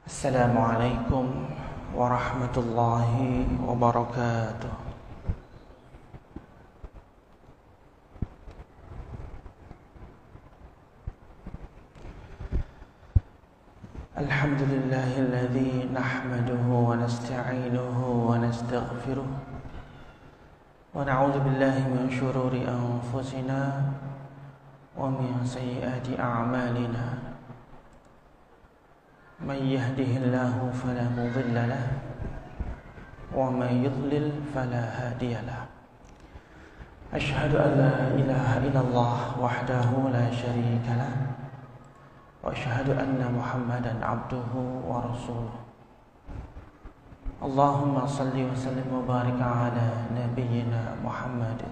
Assalamualaikum warahmatullahi wabarakatuh. Alhamdulillahilladzi nahmaduhu wa nasta'inuhu wa nastaghfiruh wa na'udzu billahi min syururi anfusina wa min sayyiati a'malina. من يهده الله فلا مضل له ومن يضلل فلا هادي له أشهد أن لا إله إلا الله وحده لا شريك له وأشهد أن محمدا عبده ورسوله اللهم صل وسلم وبارك على نبينا محمد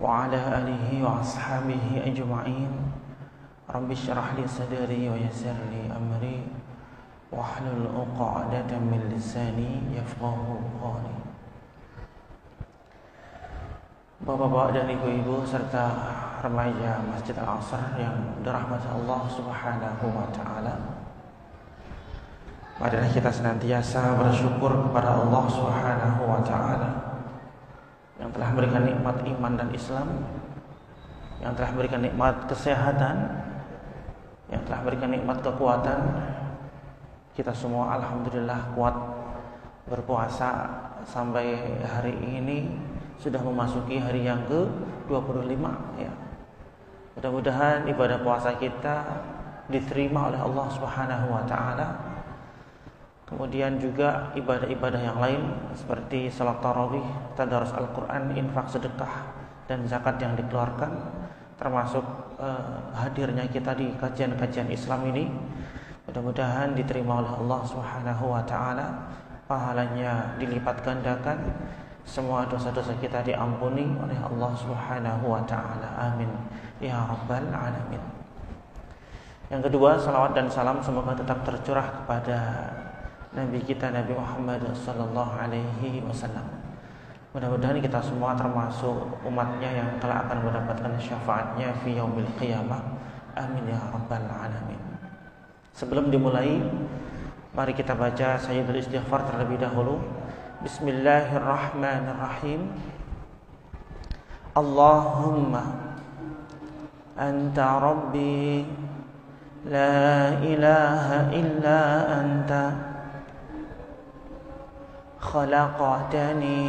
وعلى آله وأصحابه أجمعين رب اشرح لي صدري ويسر لي أمري واحلل عقدة من لساني يفقهوا قولي. Bapak-bapak dan ibu-ibu serta remaja Masjid Al-Aqsa yang dirahmati Allah Subhanahu wa taala. Marilah kita senantiasa bersyukur kepada Allah Subhanahu wa taala yang telah memberikan nikmat iman dan Islam, yang telah memberikan nikmat kesehatan, yang telah berikan nikmat kekuatan. Kita semua alhamdulillah kuat berpuasa sampai hari ini sudah memasuki hari yang ke-25 ya. Mudah-mudahan ibadah puasa kita diterima oleh Allah Subhanahu wa taala. Kemudian juga ibadah-ibadah yang lain seperti salat tarawih, tadarus Al-Qur'an, infak, sedekah dan zakat yang dikeluarkan, termasuk hadirnya kita di kajian-kajian Islam ini, mudah-mudahan diterima oleh Allah Subhanahu wa taala, pahalanya dilipat gandakan, semua dosa-dosa kita diampuni oleh Allah Subhanahu wa taala. Amin ya rabbal alamin. Yang kedua, salawat dan salam semoga tetap tercurah kepada Nabi kita Nabi Muhammad sallallahu alaihi wasallam. Mudah-mudahan kita semua termasuk umatnya yang kelak akan mendapatkan syafaatnya fi yaumil qiyamah. Amin ya rabbal alamin. Sebelum dimulai, mari kita baca sayyidul istighfar terlebih dahulu. Bismillahirrahmanirrahim. Allahumma anta rabbi la ilaha illa anta خلقتني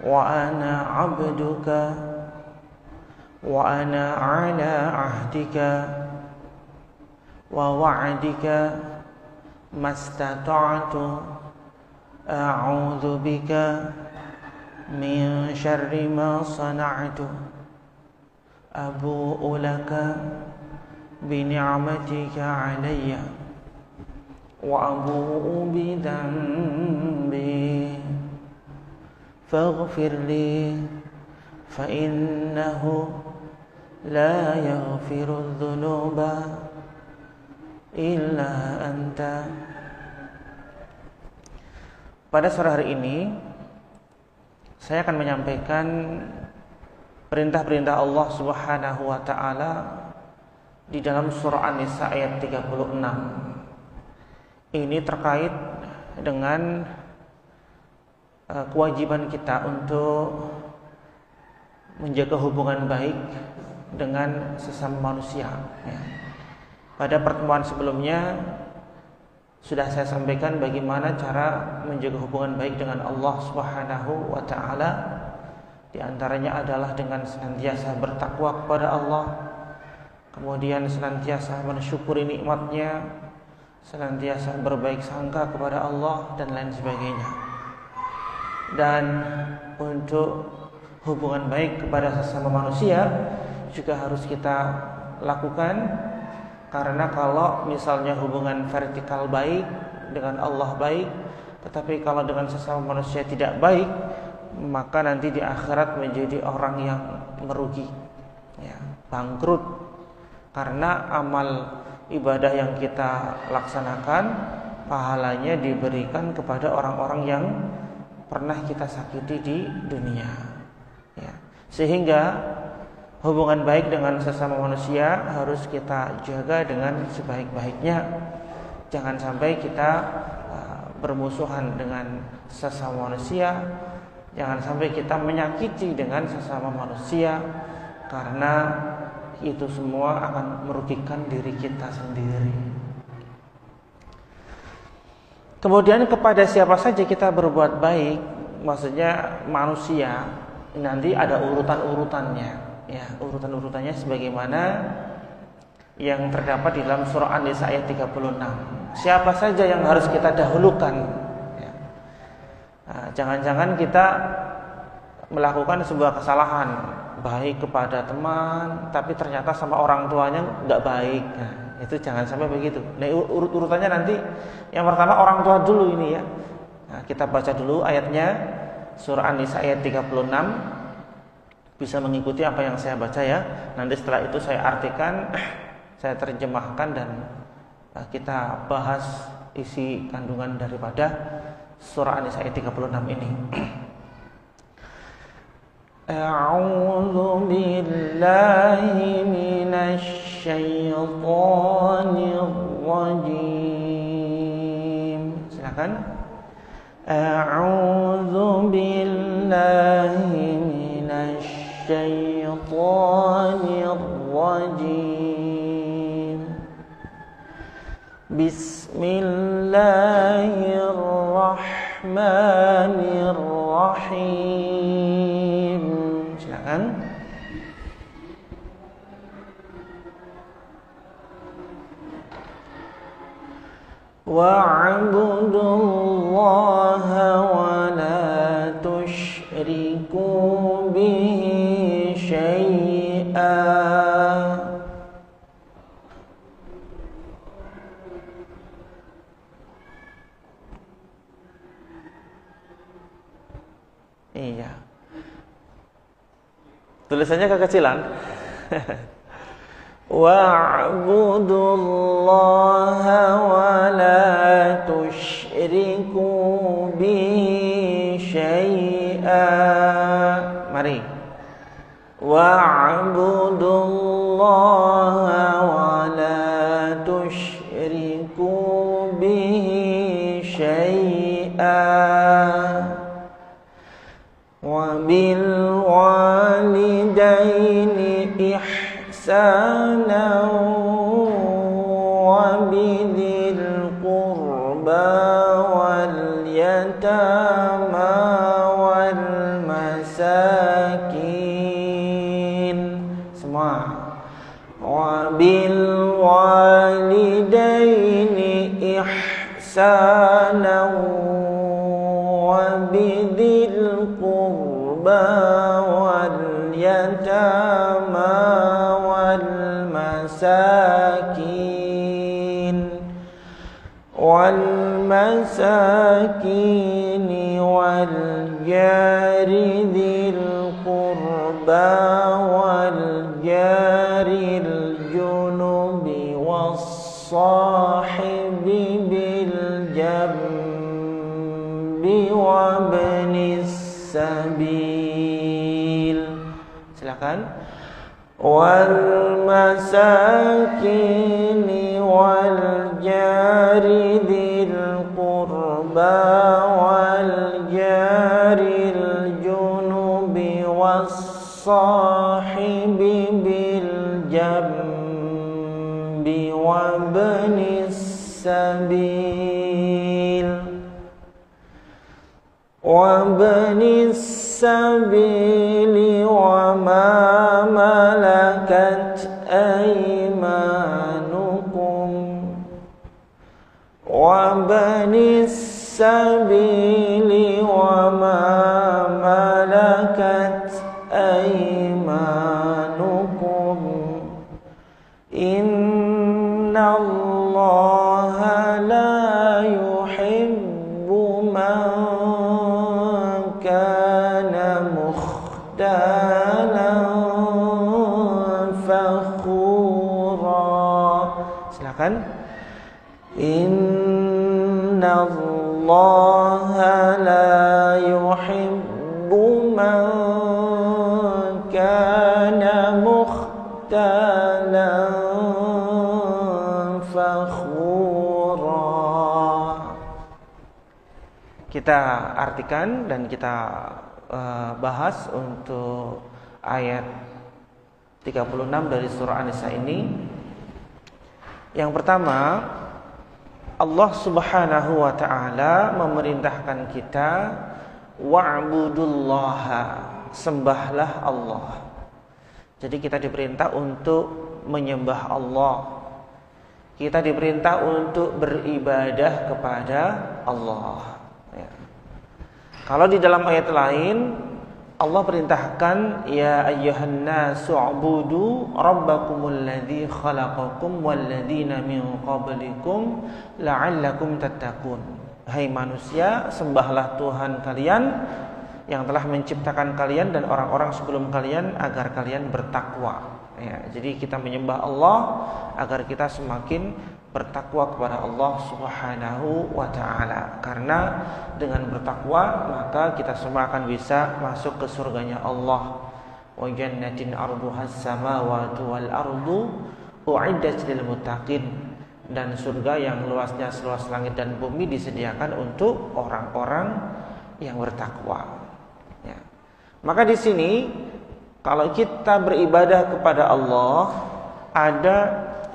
وأنا عبدك وأنا على عهدك ووعدك ما استطعت أعوذ بك من شر ما صنعت أبوء لك بنعمتك علي وأبوء بذنبي فاغفر لي فإنه لا يغفر الذنوب إلا أنت. Pada sore hari ini saya akan menyampaikan perintah-perintah Allah Subhanahu wa taala di dalam surah An-Nisa ayat 36. Ini terkait dengan kewajiban kita untuk menjaga hubungan baik dengan sesama manusia ya. Pada pertemuan sebelumnya sudah saya sampaikan bagaimana cara menjaga hubungan baik dengan Allah Subhanahu wa taala. Di antaranya adalah dengan senantiasa bertakwa kepada Allah, kemudian senantiasa mensyukuri nikmatnya, senantiasa berbaik sangka kepada Allah dan lain sebagainya. Dan untuk hubungan baik kepada sesama manusia juga harus kita lakukan, karena kalau misalnya hubungan vertikal baik dengan Allah baik, tetapi kalau dengan sesama manusia tidak baik, maka nanti di akhirat menjadi orang yang merugi ya, bangkrut, karena amal ibadah yang kita laksanakan pahalanya diberikan kepada orang-orang yang pernah kita sakiti di dunia ya. Sehingga hubungan baik dengan sesama manusia harus kita jaga dengan sebaik-baiknya. Jangan sampai kita bermusuhan dengan sesama manusia, jangan sampai kita menyakiti dengan sesama manusia, karena itu semua akan merugikan diri kita sendiri. Kemudian kepada siapa saja kita berbuat baik, maksudnya manusia, nanti ada urutan-urutannya, ya, urutan-urutannya sebagaimana yang terdapat di dalam surah An-Nisa ayat 36. Siapa saja yang harus kita dahulukan, ya. Jangan-jangan kita melakukan sebuah kesalahan baik kepada teman, tapi ternyata sama orang tuanya nggak baik. Nah, itu jangan sampai begitu. Nah, urutannya nanti yang pertama orang tua dulu ini, ya. Nah, kita baca dulu ayatnya, surah An-Nisa ayat 36. Bisa mengikuti apa yang saya baca, ya. Nanti setelah itu saya artikan, saya terjemahkan, dan kita bahas isi kandungan daripada surah An-Nisa ayat 36 ini. A'udzu billahi minasy syaithanir rajim. Silakan. A'udzu billahi minasy syaithanir rajim. Bismillahirrahmanirrahim. Silakan. Wa'budullaha wa la tusyriku bihi syai'a. Iya. Tulisannya kekecilan. Wa'budullaha wa la tusyriku bihi syai'a. Mari. Wa'budullaha wa la tusyriku bihi syai'a. Wabil walidaini ihsanan wabidil qurba wal yatama wal masakin. Semua. Wabil walidaini ihsanan wabidil qurba wal yatama wal masakin wal jari dzil qurba wal jaril junubi was sahibi bil jambi wabnis sabil. Silakan. Wal masakini wal jari dzil qurba wal jaril junubi was sahibi bil jambi wabnis sabil. Wabnis sabili wa ma malakat aymanukum. Wabnis sabili wa ma malakat aymanukum. Innallaha la yuhibbu man kana mukhtalan fakhura. Silakan. Innallaha la yuhibbu man kana mukhtalan fakhura. kita artikan dan kita bahas untuk ayat 36 dari surah An-Nisa ini. Yang pertama, Allah Subhanahu wa taala memerintahkan kita wa'budullaha, sembahlah Allah. Jadi kita diperintah untuk menyembah Allah. Kita diperintah untuk beribadah kepada Allah. Ya. Kalau di dalam ayat lain Allah perintahkan ya ayyuhan nasu ubudu rabbakumul ladzi khalaqakum wal ladzina min qablikum la'allakum tattaqun. Hai manusia, sembahlah Tuhan kalian yang telah menciptakan kalian dan orang-orang sebelum kalian agar kalian bertakwa. Ya, jadi kita menyembah Allah agar kita semakin bertakwa kepada Allah Subhanahu wa taala. Karena dengan bertakwa maka kita semua akan bisa masuk ke surganya Allah. Wa jannatin arduhas samawati wal ardu u'iddat lil muttaqin. Dan surga yang luasnya seluas langit dan bumi disediakan untuk orang-orang yang bertakwa. Ya. Maka di sini kalau kita beribadah kepada Allah ada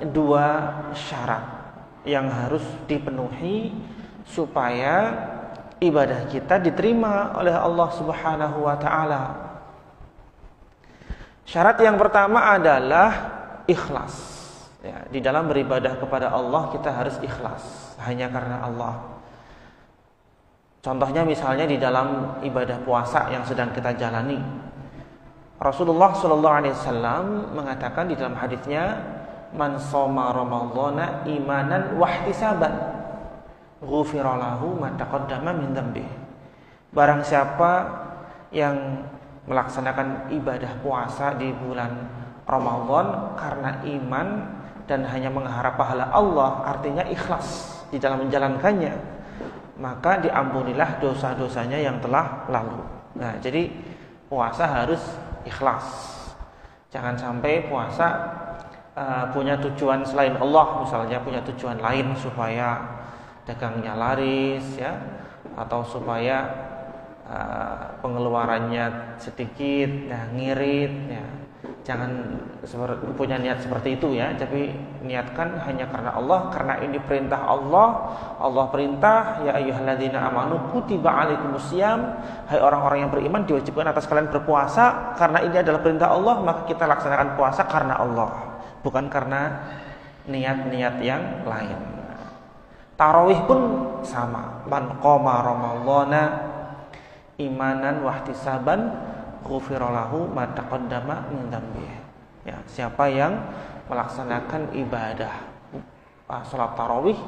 dua syarat yang harus dipenuhi supaya ibadah kita diterima oleh Allah Subhanahu wa taala. Syarat yang pertama adalah ikhlas. Ya, di dalam beribadah kepada Allah kita harus ikhlas hanya karena Allah. Contohnya misalnya di dalam ibadah puasa yang sedang kita jalani. Rasulullah SAW mengatakan di dalam hadisnya, man shoma ramadhana imanan wahtisaban ghufira lahu ma taqaddama min dzambih. Barang siapa yang melaksanakan ibadah puasa di bulan Ramadan karena iman dan hanya mengharap pahala Allah, artinya ikhlas di dalam menjalankannya, maka diampunilah dosa-dosanya yang telah lalu. Nah, jadi puasa harus ikhlas. Jangan sampai puasa punya tujuan selain Allah, misalnya punya tujuan lain supaya dagangnya laris, ya, atau supaya pengeluarannya sedikit, ya, ngirit, ya. Jangan punya niat seperti itu, ya. Tapi niatkan hanya karena Allah, karena ini perintah Allah. Allah perintah, ya ayyuhalladzina amanu kutiba alaikumusiyam, hai orang-orang yang beriman diwajibkan atas kalian berpuasa karena ini adalah perintah Allah, maka kita laksanakan puasa karena Allah, bukan karena niat-niat yang lain. Tarawih pun sama. Man qoma ramadhana imanan wahtisaban ghufira lahu ma taqaddama min dzambih. Ya, siapa yang melaksanakan ibadah salat tarawih,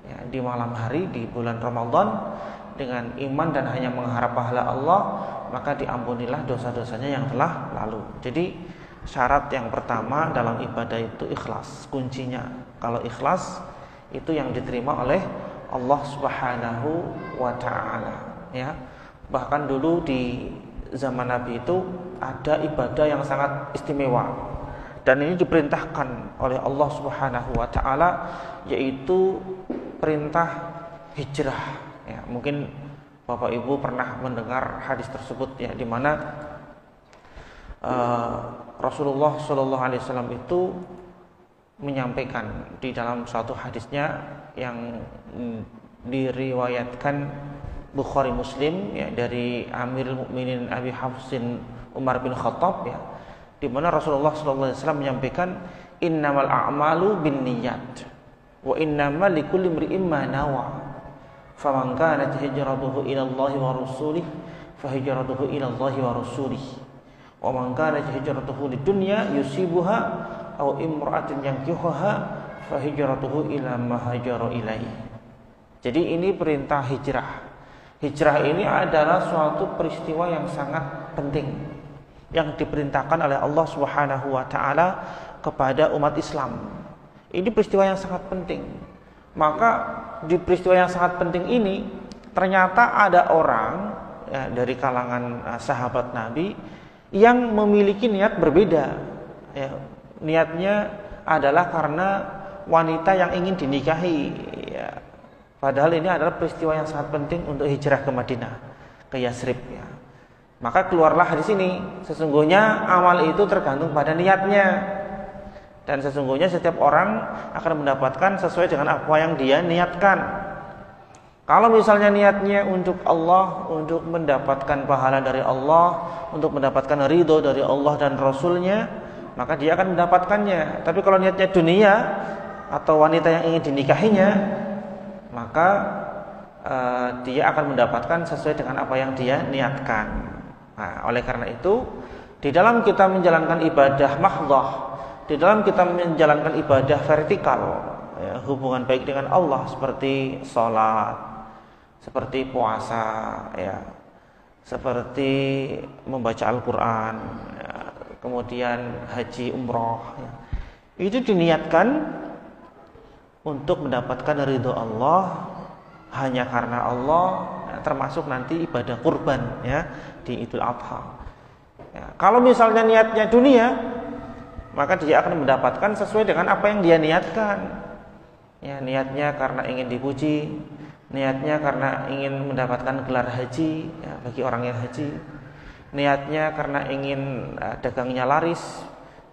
ya, di malam hari di bulan Ramadan dengan iman dan hanya mengharap pahala Allah, maka diampunilah dosa-dosanya yang telah lalu. Jadi syarat yang pertama dalam ibadah itu ikhlas, kuncinya. Kalau ikhlas itu yang diterima oleh Allah Subhanahu wa taala, ya. Bahkan dulu di zaman Nabi itu ada ibadah yang sangat istimewa dan ini diperintahkan oleh Allah Subhanahu wa taala, yaitu perintah hijrah. Ya, mungkin Bapak Ibu pernah mendengar hadis tersebut, ya, di mana Rasulullah SAW itu menyampaikan di dalam suatu hadisnya yang diriwayatkan Bukhari Muslim, ya, dari Amirul Mukminin Abi Hafsin Umar bin Khattab, ya, di mana Rasulullah SAW menyampaikan innamal a'malu binniyat wa innamal likulli imri'in ma nawa faman kanat hijratuhu ila Allah wa rasulih fa hijratuhu ila Allah wa rasulih wa man kanat hijratuhu lidunya yusibuha aw imra'atin yankihuha fa hijratuhu ila ma hajara ilaihi. Jadi ini perintah hijrah. Hijrah ini adalah suatu peristiwa yang sangat penting yang diperintahkan oleh Allah Subhanahu wa taala kepada umat Islam. Ini peristiwa yang sangat penting. Maka di peristiwa yang sangat penting ini ternyata ada orang, ya, dari kalangan sahabat Nabi yang memiliki niat berbeda. Ya, niatnya adalah karena wanita yang ingin dinikahi, ya. Padahal ini adalah peristiwa yang sangat penting untuk hijrah ke Madinah, ke Yasrib ya. Maka keluarlah hadis ini, sesungguhnya amal itu tergantung pada niatnya. Dan sesungguhnya setiap orang akan mendapatkan sesuai dengan apa yang dia niatkan. Kalau misalnya niatnya untuk Allah, untuk mendapatkan pahala dari Allah, untuk mendapatkan ridho dari Allah dan Rasulnya, maka dia akan mendapatkannya. Tapi kalau niatnya dunia atau wanita yang ingin dinikahinya, maka dia akan mendapatkan sesuai dengan apa yang dia niatkan. Nah, oleh karena itu, di dalam kita menjalankan ibadah mahdhah, di dalam kita menjalankan ibadah vertikal, ya, hubungan baik dengan Allah seperti sholat, seperti puasa, ya, seperti membaca Al-Quran, ya, kemudian haji umroh, ya, itu diniatkan untuk mendapatkan ridho Allah, hanya karena Allah, ya, termasuk nanti ibadah kurban ya di Idul Adha. Ya, kalau misalnya niatnya dunia, maka dia akan mendapatkan sesuai dengan apa yang dia niatkan. Ya, niatnya karena ingin dipuji, niatnya karena ingin mendapatkan gelar haji ya, bagi orang yang haji, niatnya karena ingin dagangnya laris.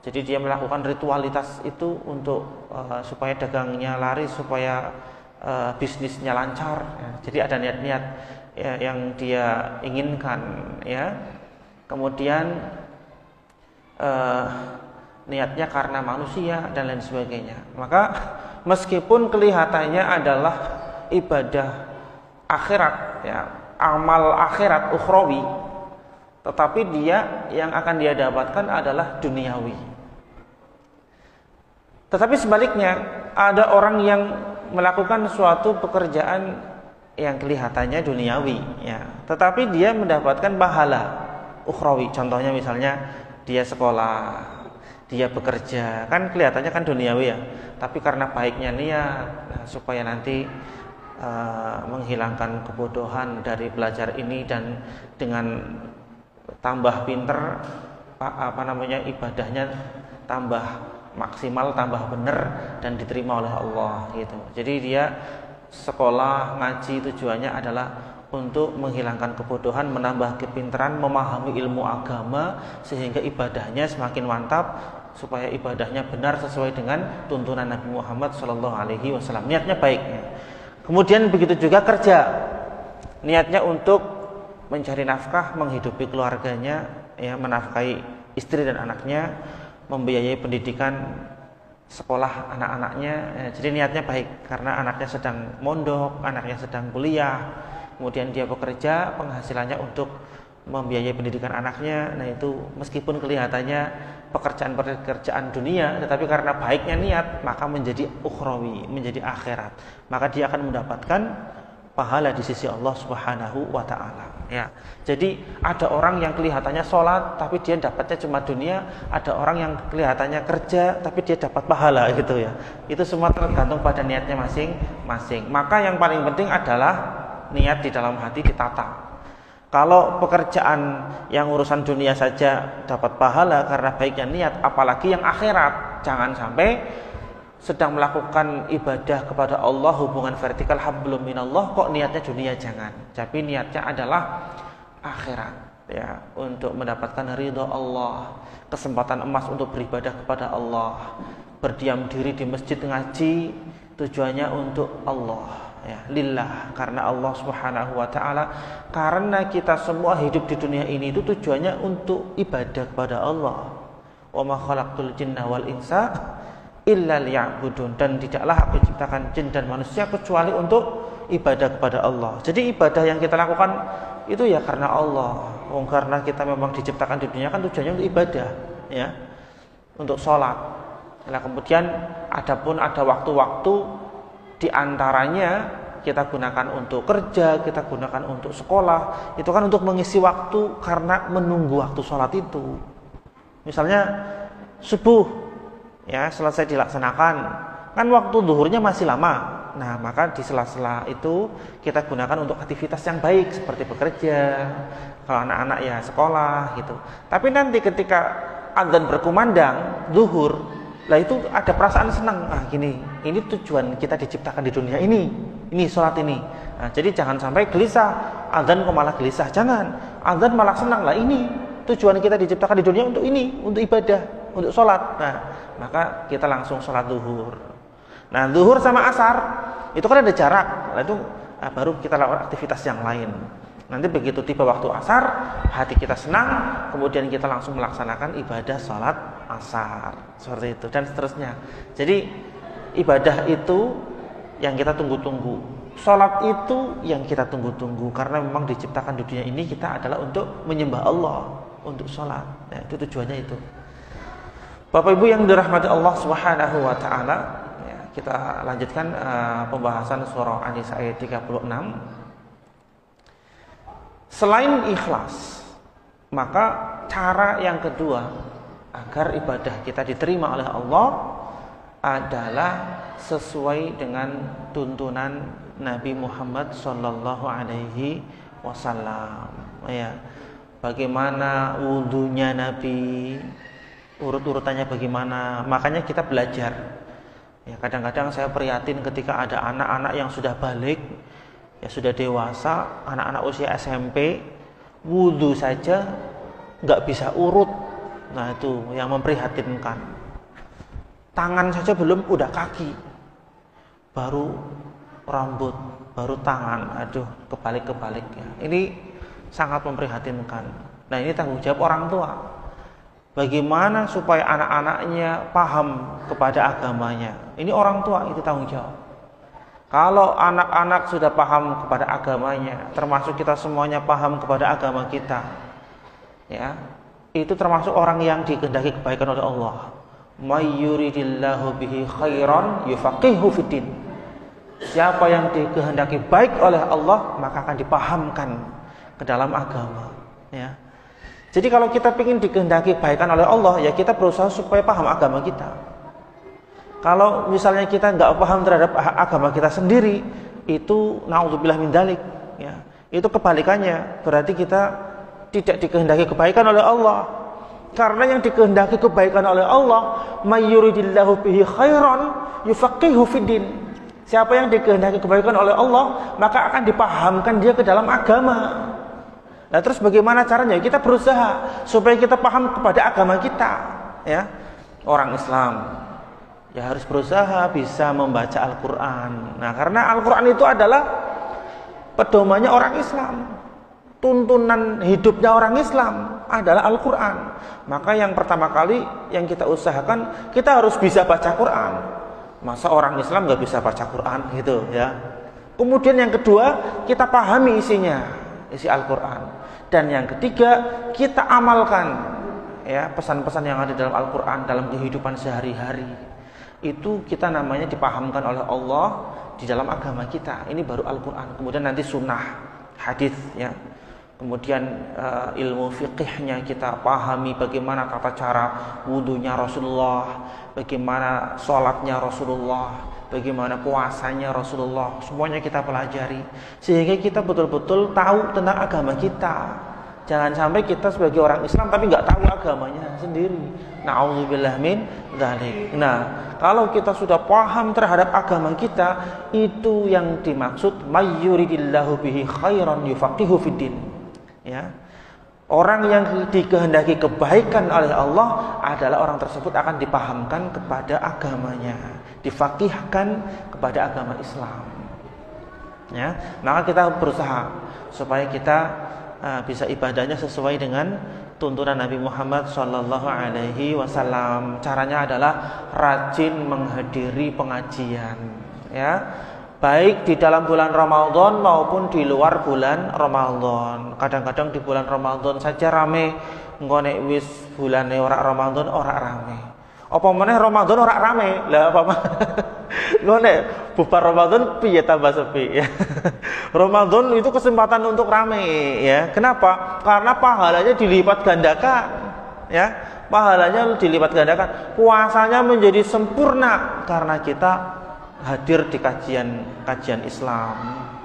Jadi dia melakukan ritualitas itu untuk supaya dagangnya laris, supaya bisnisnya lancar ya. Jadi ada niat-niat ya, yang dia inginkan ya. Kemudian niatnya karena manusia dan lain sebagainya. Maka meskipun kelihatannya adalah ibadah akhirat ya, amal akhirat ukhrawi, tetapi dia yang akan dia dapatkan adalah duniawi. Tetapi sebaliknya, ada orang yang melakukan suatu pekerjaan yang kelihatannya duniawi ya, tetapi dia mendapatkan pahala ukhrawi. Contohnya misalnya dia sekolah, dia bekerja, kan kelihatannya kan duniawi ya, tapi karena baiknya niat supaya nanti menghilangkan kebodohan dari belajar ini, dan dengan tambah pinter ibadahnya tambah maksimal, tambah benar dan diterima oleh Allah gitu. Jadi dia sekolah ngaji tujuannya adalah untuk menghilangkan kebodohan, menambah kepintaran, memahami ilmu agama sehingga ibadahnya semakin mantap, supaya ibadahnya benar sesuai dengan tuntunan Nabi Muhammad SAW. Niatnya baik. Kemudian begitu juga kerja, niatnya untuk mencari nafkah, menghidupi keluarganya, ya, menafkahi istri dan anaknya, membiayai pendidikan sekolah anak-anaknya. Ya, jadi niatnya baik karena anaknya sedang mondok, anaknya sedang kuliah. Kemudian dia bekerja, penghasilannya untuk membiayai pendidikan anaknya. Nah itu meskipun kelihatannya pekerjaan dunia, tetapi karena baiknya niat, maka menjadi ukhrawi, menjadi akhirat. Maka dia akan mendapatkan pahala di sisi Allah Subhanahu wa ta'ala ya. Jadi ada orang yang kelihatannya sholat tapi dia dapatnya cuma dunia, ada orang yang kelihatannya kerja tapi dia dapat pahala gitu ya. Itu semua tergantung pada niatnya masing-masing. Maka yang paling penting adalah niat di dalam hati ditata. Kalau pekerjaan yang urusan dunia saja dapat pahala karena baiknya niat, apalagi yang akhirat. Jangan sampai sedang melakukan ibadah kepada Allah, hubungan vertikal hablum minallah, kok niatnya dunia, jangan. Tapi niatnya adalah akhirat ya, untuk mendapatkan ridha Allah, kesempatan emas untuk beribadah kepada Allah, berdiam diri di masjid ngaji, tujuannya untuk Allah ya, lillah, karena Allah Subhanahu wa ta'ala. Karena kita semua hidup di dunia ini itu tujuannya untuk ibadah kepada Allah. Wa ma khalaqtul jinna wal insa illa liya'budun, dan tidaklah aku ciptakan jin dan manusia kecuali untuk ibadah kepada Allah. Jadi ibadah yang kita lakukan itu ya karena Allah. Karena kita memang diciptakan di dunia kan tujuannya untuk ibadah ya, untuk sholat. Nah kemudian adapun ada waktu-waktu di antaranya kita gunakan untuk kerja, kita gunakan untuk sekolah, itu kan untuk mengisi waktu karena menunggu waktu sholat itu. Misalnya subuh ya selesai dilaksanakan, kan waktu zuhurnya masih lama. Nah maka di sela-sela itu kita gunakan untuk aktivitas yang baik seperti bekerja, kalau anak-anak ya sekolah gitu. Tapi nanti ketika adzan berkumandang zuhur, lah itu ada perasaan senang. Ah gini, ini tujuan kita diciptakan di dunia ini ini sholat ini. Nah, jadi jangan sampai gelisah, azan kok malah gelisah. Jangan, azan malah senang lah. Ini tujuan kita diciptakan di dunia untuk ini, untuk ibadah, untuk sholat. Nah, maka kita langsung sholat zuhur. Nah, zuhur sama asar itu kan ada jarak. Nah, itu baru kita lakukan aktivitas yang lain. Nanti begitu tiba waktu asar, hati kita senang, kemudian kita langsung melaksanakan ibadah sholat asar, seperti itu dan seterusnya. Jadi ibadah itu yang kita tunggu-tunggu, sholat itu yang kita tunggu-tunggu, karena memang diciptakan di dunia ini kita adalah untuk menyembah Allah, untuk sholat. Nah, itu tujuannya itu. Bapak Ibu yang dirahmati Allah Subhanahu wa taala, ya, kita lanjutkan pembahasan surah An-Nisa ayat 36. Selain ikhlas, maka cara yang kedua agar ibadah kita diterima oleh Allah adalah sesuai dengan tuntunan Nabi Muhammad sallallahu alaihi wasallam. Ya. Bagaimana wudunya Nabi, urut-urutannya bagaimana? Makanya kita belajar. Ya, kadang-kadang saya prihatin ketika ada anak-anak yang sudah balik, ya sudah dewasa, anak-anak usia SMP, wudu saja nggak bisa urut. Nah, itu yang memprihatinkan. Tangan saja belum, udah kaki, baru rambut, baru tangan. Aduh, kebalik-kebalik ya. Ini sangat memprihatinkan. Nah, ini tanggung jawab orang tua. Bagaimana supaya anak-anaknya paham kepada agamanya? Ini orang tua, itu tanggung jawab. Kalau anak-anak sudah paham kepada agamanya, termasuk kita semuanya paham kepada agama kita, ya, itu termasuk orang yang dikehendaki kebaikan oleh Allah. May yuridillahu bihi khairan yufaqihu fiddin. Siapa yang dikehendaki baik oleh Allah, maka akan dipahamkan ke dalam agama, ya. Jadi kalau kita ingin dikehendaki kebaikan oleh Allah, ya kita berusaha supaya paham agama kita. Kalau misalnya kita nggak paham terhadap agama kita sendiri, itu naudzubillah min dzalik, ya. Itu kebalikannya, berarti kita tidak dikehendaki kebaikan oleh Allah. Karena yang dikehendaki kebaikan oleh Allah, may yuridillahu bihi khairan yufaqihu fiddin. Siapa yang dikehendaki kebaikan oleh Allah, maka akan dipahamkan dia ke dalam agama. Nah, terus bagaimana caranya? Kita berusaha supaya kita paham kepada agama kita, ya. Orang Islam ya harus berusaha bisa membaca Al-Quran. Nah, karena Al-Quran itu adalah pedomannya orang Islam. Tuntunan hidupnya orang Islam adalah Al-Quran. Maka yang pertama kali yang kita usahakan, kita harus bisa baca Quran. Masa orang Islam gak bisa baca Quran gitu ya. Kemudian yang kedua, kita pahami isinya, isi Al-Quran. Dan yang ketiga, kita amalkan ya pesan-pesan yang ada dalam Al-Quran dalam kehidupan sehari-hari. Itu kita namanya dipahamkan oleh Allah di dalam agama kita. Ini baru Al-Quran. Kemudian nanti sunnah, hadis, ya. Kemudian ilmu fikihnya kita pahami, bagaimana tata cara wudunya Rasulullah, bagaimana sholatnya Rasulullah, bagaimana puasanya Rasulullah. Semuanya kita pelajari sehingga kita betul-betul tahu tentang agama kita. Jangan sampai kita sebagai orang Islam tapi nggak tahu agamanya sendiri. Na'udzubillah min dzalik. Nah, kalau kita sudah paham terhadap agama kita, itu yang dimaksud may yuridillahu bihi khairan yufaqihu fiddin. Ya. Orang yang dikehendaki kebaikan oleh Allah adalah orang tersebut akan dipahamkan kepada agamanya, difaqihkan kepada agama Islam. Ya, maka kita berusaha supaya kita bisa ibadahnya sesuai dengan tuntunan Nabi Muhammad sallallahu alaihi wasallam. Caranya adalah rajin menghadiri pengajian, ya. Baik di dalam bulan Ramadan maupun di luar bulan Ramadan. Kadang-kadang di bulan Ramadan saja rame, engko nek wis bulane ora Ramadan ora rame. Apa meneh Ramadan ora rame? Lah apa engko nek bubar Ramadan piye tambah sepi ya. Ramadan itu kesempatan untuk rame ya. Kenapa? Karena pahalanya dilipat gandakan ya. Pahalanya dilipat gandakan. Puasanya menjadi sempurna karena kita hadir di kajian Islam.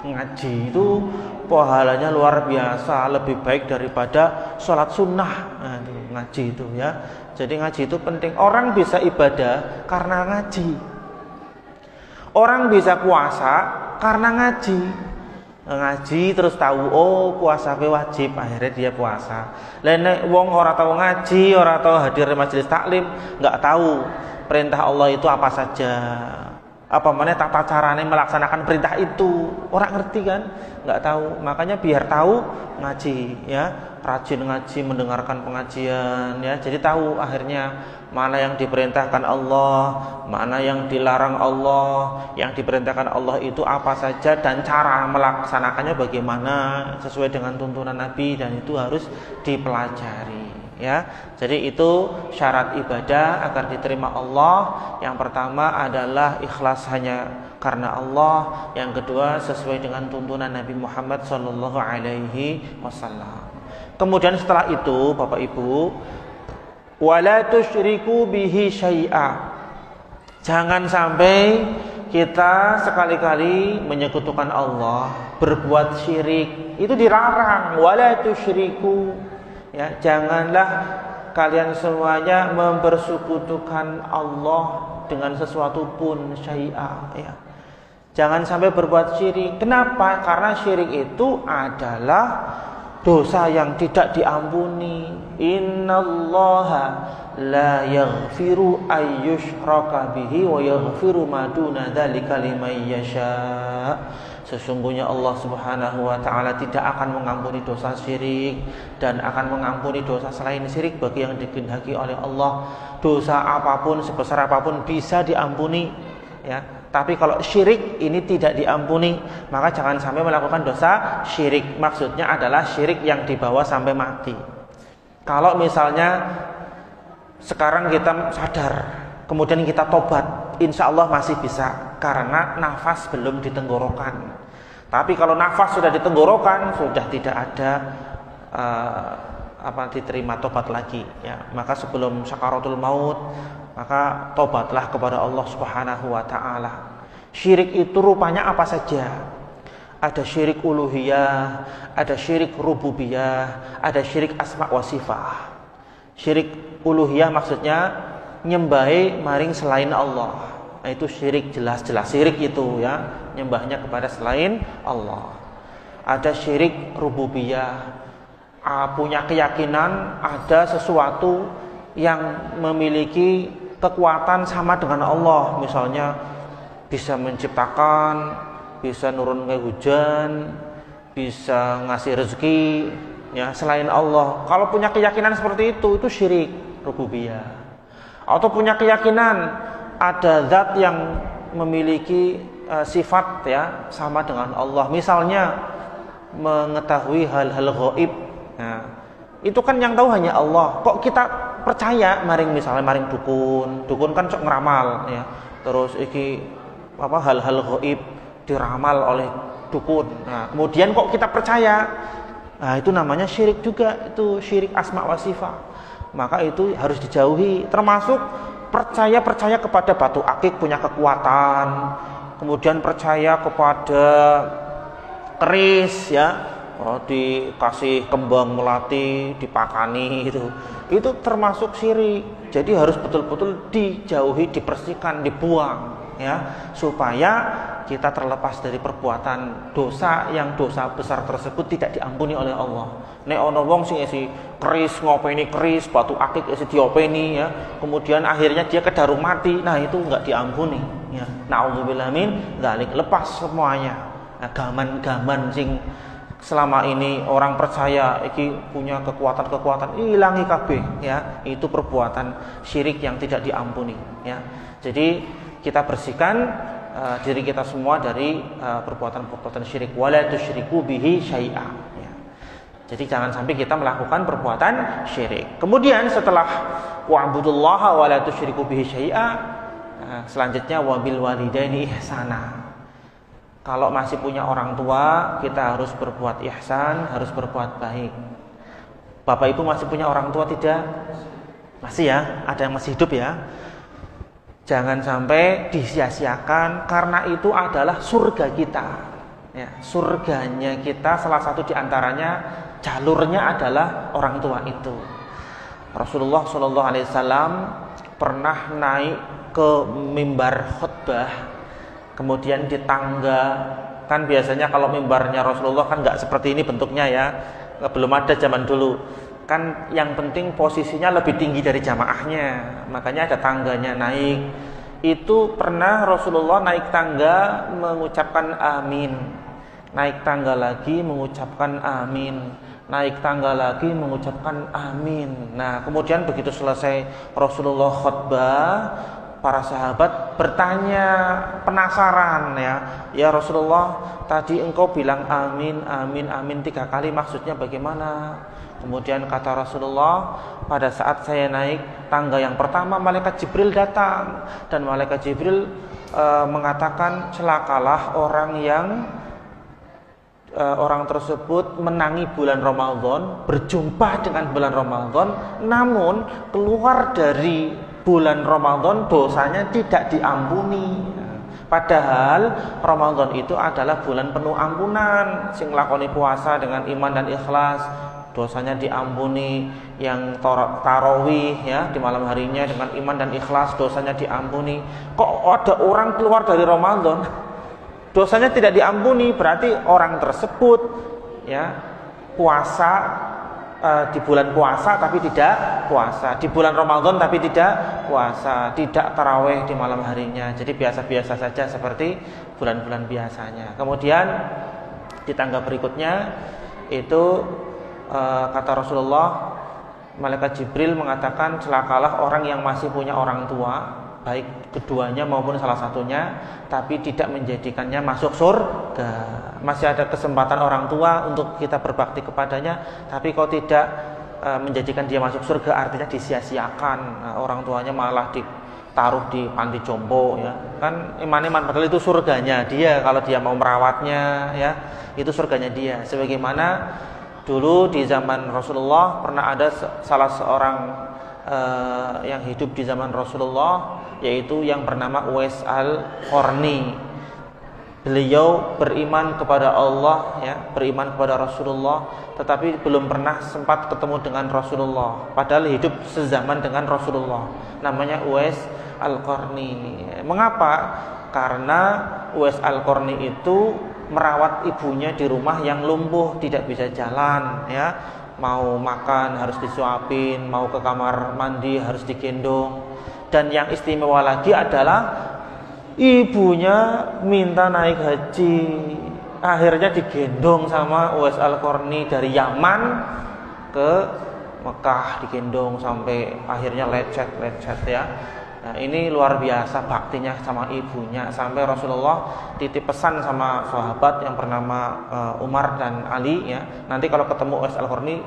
Ngaji itu pahalanya luar biasa, lebih baik daripada sholat sunnah. Nah, ngaji itu ya. Jadi ngaji itu penting. Orang bisa ibadah karena ngaji. Orang bisa puasa Karena ngaji terus tahu oh puasa wajib, akhirnya dia puasa. Nek wong ora tahu ngaji, ora tahu hadir di majelis taklim, enggak tahu perintah Allah itu apa saja. Apa mana tata caranya melaksanakan perintah itu, orang ngerti kan? Enggak tahu. Makanya biar tahu ngaji ya, rajin ngaji, mendengarkan pengajian ya. Jadi tahu akhirnya mana yang diperintahkan Allah, mana yang dilarang Allah. Yang diperintahkan Allah itu apa saja dan cara melaksanakannya bagaimana sesuai dengan tuntunan Nabi, dan itu harus dipelajari ya. Jadi itu syarat ibadah agar diterima Allah. Yang pertama adalah ikhlas hanya karena Allah. Yang kedua sesuai dengan tuntunan Nabi Muhammad sallallahu alaihi wasallam. Kemudian setelah itu Bapak Ibu, wala tusyriku bihi syai'a. Jangan sampai kita sekali-kali menyekutukan Allah, berbuat syirik. Itu dilarang. Wala tusyriku. Ya, janganlah kalian semuanya mempersekutukan Allah dengan sesuatu pun syai'a ya. Jangan sampai berbuat syirik. Kenapa? Karena syirik itu adalah dosa yang tidak diampuni. Innallaha la yaghfiru ayyushraka bihi wa yaghfiru ma duna dzalika liman yasha. Sesungguhnya Allah Subhanahu wa taala tidak akan mengampuni dosa syirik dan akan mengampuni dosa selain syirik bagi yang dikehendaki oleh Allah. Dosa apapun sebesar apapun bisa diampuni ya. Tapi kalau syirik ini tidak diampuni, maka jangan sampai melakukan dosa syirik. Maksudnya adalah syirik yang dibawa sampai mati. Kalau misalnya sekarang kita sadar, kemudian kita tobat, insya Allah masih bisa, karena nafas belum di tenggorokan. Tapi kalau nafas sudah di tenggorokan, sudah tidak ada diterima tobat lagi ya. Maka sebelum sakaratul maut, maka tobatlah kepada Allah Subhanahu wa taala. Syirik itu rupanya apa saja? Ada syirik uluhiyah, ada syirik rububiyah, ada syirik asma wa sifat. Syirik uluhiyah maksudnya nyembahi maring selain Allah. Nah, itu syirik, jelas-jelas syirik itu ya, nyembahnya kepada selain Allah. Ada syirik rububiyah, punya keyakinan ada sesuatu yang memiliki kekuatan sama dengan Allah, misalnya bisa menciptakan, bisa nurunkan hujan, bisa ngasih rezeki ya selain Allah. Kalau punya keyakinan seperti itu syirik rububiyah. Atau punya keyakinan ada zat yang memiliki sifat ya sama dengan Allah, misalnya mengetahui hal-hal gaib. Nah, itu kan yang tahu hanya Allah. Kok kita percaya maring misalnya maring dukun kan sok ngeramal ya. Terus iki hal-hal gaib diramal oleh dukun. Nah, kemudian kok kita percaya? Nah, itu namanya syirik juga, itu syirik asma wa sifat. Maka itu harus dijauhi, termasuk percaya kepada batu akik punya kekuatan, kemudian percaya kepada keris ya, dikasih kembang melati, dipakani itu termasuk syirik. Jadi harus betul-betul dijauhi, dibersihkan, dibuang ya, supaya kita terlepas dari perbuatan dosa yang dosa besar tersebut tidak diampuni oleh Allah. Nek ana wong sing isi keris ngopeni keris, batu akik isi diopeni ya, kemudian akhirnya dia kedarum mati, nah itu enggak diampuni ya. Nauzubillah min dzalik, lepas semuanya. Nah, gaman-gaman sing selama ini orang percaya iki punya kekuatan-kekuatan, ilangi kabeh ya, itu perbuatan syirik yang tidak diampuni ya. Jadi kita bersihkan diri kita semua dari perbuatan-perbuatan syirik. Wala tusyriku bihi syai'a ya. Jadi jangan sampai kita melakukan perbuatan syirik. Kemudian setelah wa'budullaha wala tusyriku bihi syai'a, selanjutnya wabil walidaini ihsana. Kalau masih punya orang tua, kita harus berbuat ihsan, harus berbuat baik. Bapak Ibu masih punya orang tua tidak? Masih ya, ada yang masih hidup ya. Jangan sampai disia-siakan, karena itu adalah surga kita ya, surganya kita. Salah satu diantaranya jalurnya adalah orang tua itu. Rasulullah SAW pernah naik ke mimbar khutbah, kemudian di tangga Kan biasanya kalau mimbarnya Rasulullah kan nggak seperti ini bentuknya ya, belum ada zaman dulu. Kan yang penting posisinya lebih tinggi dari jamaahnya, makanya ada tangganya naik. Itu pernah Rasulullah naik tangga mengucapkan amin, naik tangga lagi mengucapkan amin, naik tangga lagi mengucapkan amin. Nah kemudian begitu selesai Rasulullah khutbah, para sahabat bertanya, penasaran ya Rasulullah, tadi engkau bilang amin, amin, amin 3 kali, maksudnya bagaimana? Kemudian kata Rasulullah, pada saat saya naik tangga yang pertama, malaikat Jibril datang, dan malaikat Jibril mengatakan, celakalah orang yang orang tersebut menangi bulan Ramadan, berjumpa dengan bulan Ramadan, namun keluar dari bulan Ramadan dosanya tidak diampuni. Padahal Ramadan itu adalah bulan penuh ampunan. Sing lakoni puasa dengan iman dan ikhlas, dosanya diampuni. Yang tarawih ya di malam harinya dengan iman dan ikhlas, dosanya diampuni. Kok ada orang keluar dari Ramadan dosanya tidak diampuni? Berarti orang tersebut ya puasa di bulan puasa tapi tidak puasa, di bulan Ramadan tapi tidak puasa, tidak tarawih di malam harinya. Jadi biasa-biasa saja seperti bulan-bulan biasanya. Kemudian di tangga berikutnya itu kata Rasulullah, malaikat Jibril mengatakan, celakalah orang yang masih punya orang tua, baik keduanya maupun salah satunya, tapi tidak menjadikannya masuk surga. Masih ada kesempatan orang tua untuk kita berbakti kepadanya, tapi kau tidak menjadikan dia masuk surga, artinya disia-siakan. Orang tuanya malah ditaruh di panti jompo ya. Kan iman-iman, padahal itu surganya dia kalau dia mau merawatnya ya. Itu surganya dia. Sebagaimana dulu di zaman Rasulullah pernah ada salah seorang yang hidup di zaman Rasulullah, yaitu yang bernama Uwais al-Qarni. Beliau beriman kepada Allah ya, beriman kepada Rasulullah, tetapi belum pernah sempat ketemu dengan Rasulullah, padahal hidup sezaman dengan Rasulullah. Namanya Uwais al-Qarni. Mengapa? Karena Uwais al-Qarni itu merawat ibunya di rumah yang lumpuh, tidak bisa jalan ya. Mau makan harus disuapin, mau ke kamar mandi harus digendong. Dan yang istimewa lagi adalah ibunya minta naik haji, akhirnya digendong sama Uwais al-Qarni dari Yaman ke Mekah, digendong sampai akhirnya lecet ya. Nah, ini luar biasa baktinya sama ibunya, sampai Rasulullah titip pesan sama sahabat yang bernama Umar dan Ali ya, nanti kalau ketemu Uwais al-Qarni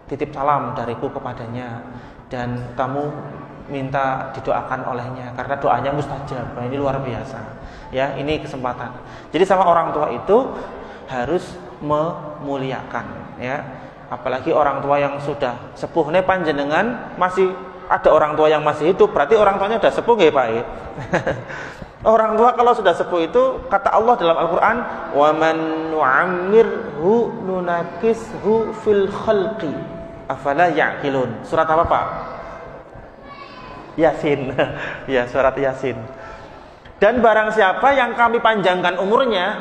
titip salam dariku kepadanya, dan kamu minta didoakan olehnya karena doanya mustajab. Nah, ini luar biasa ya, ini kesempatan. Jadi sama orang tua itu harus memuliakan ya, apalagi orang tua yang sudah sepuh. Nih panjenengan masih ada orang tua yang masih hidup, berarti orang tuanya sudah sepuh nggih Pak? Orang tua kalau sudah sepuh itu, kata Allah dalam Al-Qur'an, "Wa man nu'ammirhu nunakishu fil khalqi afala ya'qilun." Surat apa Pak? Yasin. Ya, surat Yasin. Dan barang siapa yang kami panjangkan umurnya,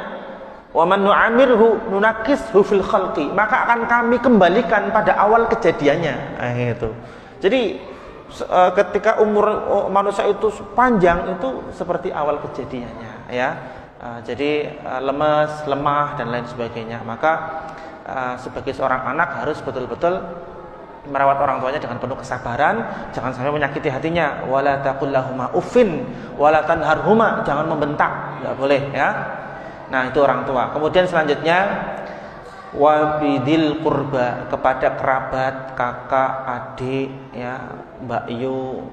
wa man nu'ammirhu nunakishu fil khalqi, maka akan kami kembalikan pada awal kejadiannya. Nah, itu. Jadi ketika umur manusia itu panjang, itu seperti awal kejadiannya ya. Jadi lemes, lemah dan lain sebagainya. Maka sebagai seorang anak harus betul-betul merawat orang tuanya dengan penuh kesabaran, jangan sampai menyakiti hatinya. Wala taqul lahuma uffin wala tanharhuma, jangan membentak, enggak boleh ya. Nah, itu orang tua. Kemudian selanjutnya wa bidil qurba, kepada kerabat, kakak, adik ya, Mbak Yu,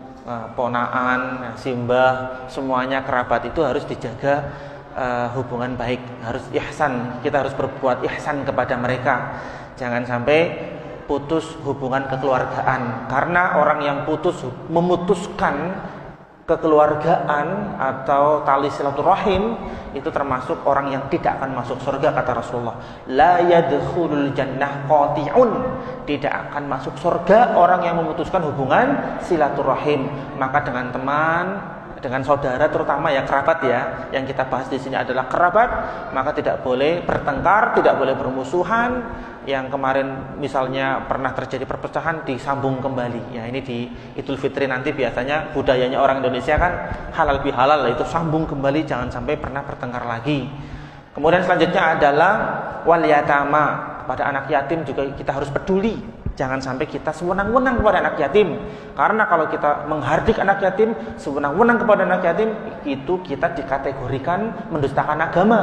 ponaan, simbah, semuanya kerabat itu harus dijaga hubungan baik, harus ihsan. Kita harus berbuat ihsan kepada mereka. Jangan sampai putus hubungan kekeluargaan, karena orang yang memutuskan kekeluargaan atau tali silaturahim itu termasuk orang yang tidak akan masuk surga, kata Rasulullah. La yadkhulul jannah qati'un, tidak akan masuk surga orang yang memutuskan hubungan silaturahim. Maka dengan teman dengan saudara, terutama ya kerabat ya. Yang kita bahas di sini adalah kerabat, maka tidak boleh bertengkar, tidak boleh bermusuhan. Yang kemarin misalnya pernah terjadi perpecahan, disambung kembali. Ya, ini di Idul Fitri nanti biasanya budayanya orang Indonesia kan halal bihalal, itu sambung kembali, jangan sampai pernah bertengkar lagi. Kemudian selanjutnya adalah wal yatama, kepada anak yatim juga kita harus peduli. Jangan sampai kita sewenang-wenang kepada anak yatim. Karena kalau kita menghardik anak yatim, sewenang-wenang kepada anak yatim, itu kita dikategorikan mendustakan agama.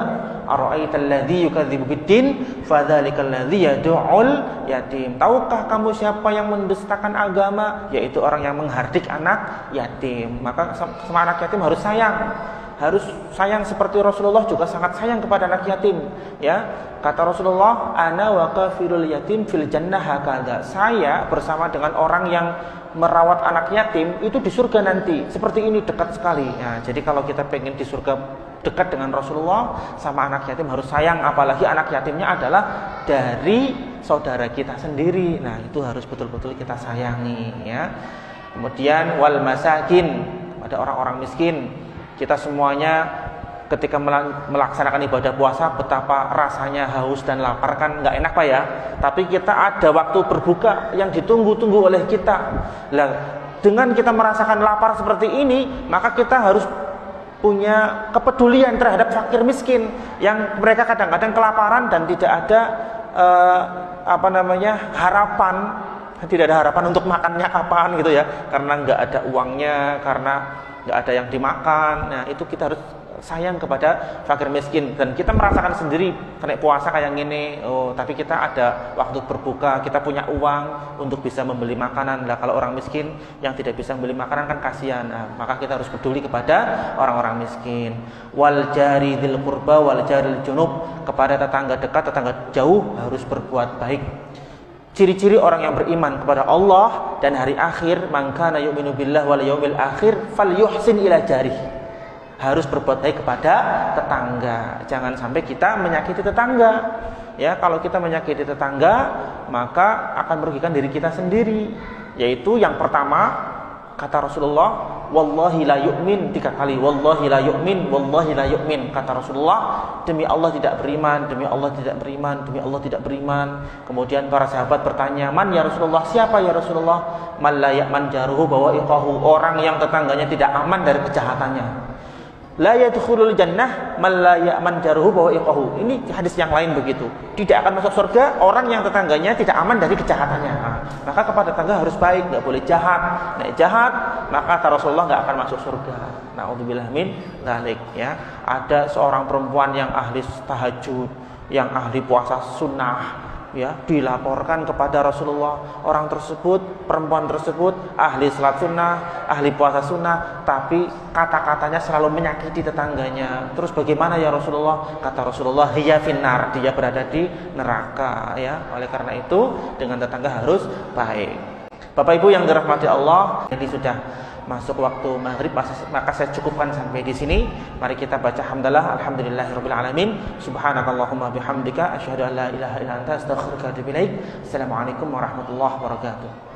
Ara'aital ladzi yukadzibu biddin fadzalikal ladzi yad'ul yatim. Tahukah kamu siapa yang mendustakan agama? Yaitu orang yang menghardik anak yatim. Maka sama anak yatim harus sayang. Harus sayang seperti Rasulullah juga sangat sayang kepada anak yatim, ya. Kata Rasulullah, ana wa kafirul yatim fil jannah hakadha. Saya bersama dengan orang yang merawat anak yatim itu di surga nanti. Seperti ini, dekat sekali. Ya, jadi kalau kita pengen di surga dekat dengan Rasulullah, sama anak yatim harus sayang, apalagi anak yatimnya adalah dari saudara kita sendiri. Nah, itu harus betul-betul kita sayangi, ya. Kemudian wal masakin, pada orang-orang miskin. Kita semuanya ketika melaksanakan ibadah puasa, betapa rasanya haus dan lapar, kan nggak enak Pak ya. Tapi kita ada waktu berbuka yang ditunggu-tunggu oleh kita. Lah, dengan kita merasakan lapar seperti ini, maka kita harus punya kepedulian terhadap fakir miskin yang mereka kadang-kadang kelaparan dan tidak ada harapan. Tidak ada harapan untuk makannya kapan gitu ya, karena nggak ada uangnya, karena nggak ada yang dimakan. Nah, itu kita harus sayang kepada fakir miskin. Dan kita merasakan sendiri kena puasa kayak gini, tapi kita ada waktu berbuka, kita punya uang untuk bisa membeli makanan. Nah, kalau orang miskin yang tidak bisa membeli makanan kan kasihan. Nah, maka kita harus peduli kepada orang-orang miskin. Wal jari dzil qurba wal jaril junub, kepada tetangga dekat, tetangga jauh harus berbuat baik. Ciri-ciri orang yang beriman kepada Allah dan hari akhir, man kana yu'minu billahi wal yaumil akhir falyuhsin ila jarih. Harus berbuat baik kepada tetangga. Jangan sampai kita menyakiti tetangga. Ya, kalau kita menyakiti tetangga, maka akan merugikan diri kita sendiri. Yaitu yang pertama, kata Rasulullah, wallahi la yu'min, 3 kali, wallahi la yu'min, wallahi la yu'min. Kata Rasulullah, demi Allah tidak beriman, demi Allah tidak beriman, demi Allah tidak beriman. Kemudian para sahabat bertanya, man ya Rasulullah, siapa ya Rasulullah? Man la ya'man jaruhu bawa'iqahu, orang yang tetangganya tidak aman dari kejahatannya. La yadkhulul jannah man la ya'man jaruhu bawa'iqahu. Ini hadis yang lain begitu. Tidak akan masuk surga orang yang tetangganya tidak aman dari kejahatannya. Nah, maka kepada tetangga harus baik, enggak boleh jahat. Nek jahat, maka kata Rasulullah enggak akan masuk surga. Na'udzubillah min dzalik, ya. Ada seorang perempuan yang ahli tahajud, yang ahli puasa sunnah, ya, dilaporkan kepada Rasulullah. Orang tersebut, perempuan tersebut ahli salat sunnah, ahli puasa sunnah, tapi kata-katanya selalu menyakiti tetangganya. Terus bagaimana ya Rasulullah? Kata Rasulullah, hiya finnar, dia berada di neraka, ya. Oleh karena itu dengan tetangga harus baik. Bapak Ibu yang dirahmati Allah, ini sudah masuk waktu maghrib, maka saya cukupkan sampai di sini. Mari kita baca hamdalah, alhamdulillahirabbil alamin, subhanakallahumma bihamdika asyhadu an la ilaha illa anta astaghfiruka wa atubu ilaik. Assalamualaikum warahmatullahi wabarakatuh.